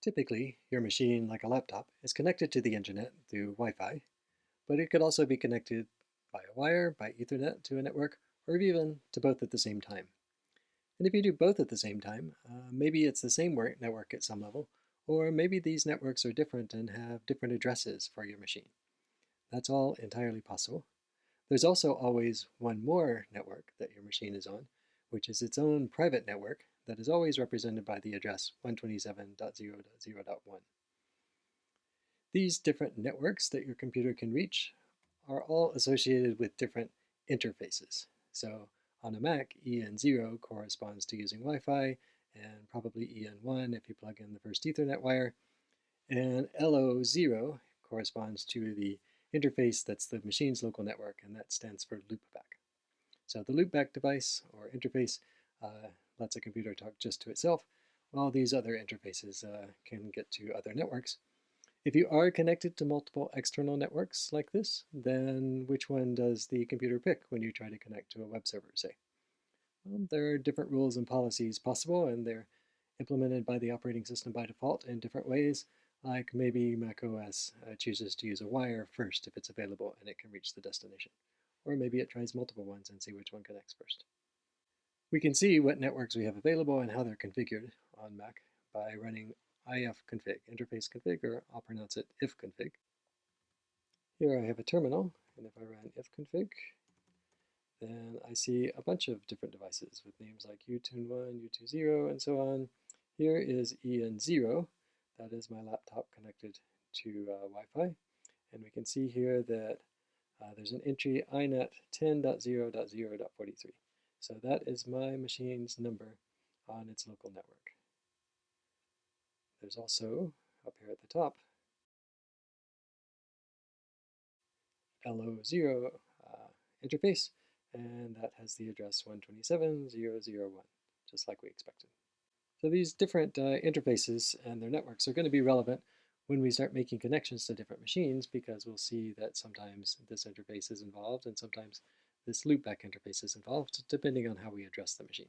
Typically, your machine, like a laptop, is connected to the internet through Wi-Fi, but it could also be connected via wire, by Ethernet to a network, or even to both at the same time. And if you do both at the same time, maybe it's the same network at some level, or maybe these networks are different and have different addresses for your machine. That's all entirely possible. There's also always one more network that your machine is on, which is its own private network that is always represented by the address 127.0.0.1. These different networks that your computer can reach are all associated with different interfaces. So on a Mac, EN0 corresponds to using Wi-Fi, and probably EN1 if you plug in the first Ethernet wire, and LO0 corresponds to the interface that's the machine's local network, and that stands for loopback. So the loopback device or interface lets a computer talk just to itself, while these other interfaces can get to other networks. If you are connected to multiple external networks like this, then which one does the computer pick when you try to connect to a web server, say? Well, there are different rules and policies possible, and they're implemented by the operating system by default in different ways, like maybe macOS chooses to use a wire first if it's available and it can reach the destination. Or maybe it tries multiple ones and see which one connects first. We can see what networks we have available and how they're configured on Mac by running ifconfig, interface config, or I'll pronounce it ifconfig. Here I have a terminal, and if I run ifconfig, then I see a bunch of different devices with names like U21, U20, and so on. Here is EN0, that is my laptop connected to Wi-Fi, and we can see here that there's an entry inet 10.0.0.43. So that is my machine's number on its local network. There's also, up here at the top, LO0 interface, and that has the address 127.0.0.1, just like we expected. So these different interfaces and their networks are going to be relevant when we start making connections to different machines, because we'll see that sometimes this interface is involved and sometimes this loopback interface is involved, depending on how we address the machine.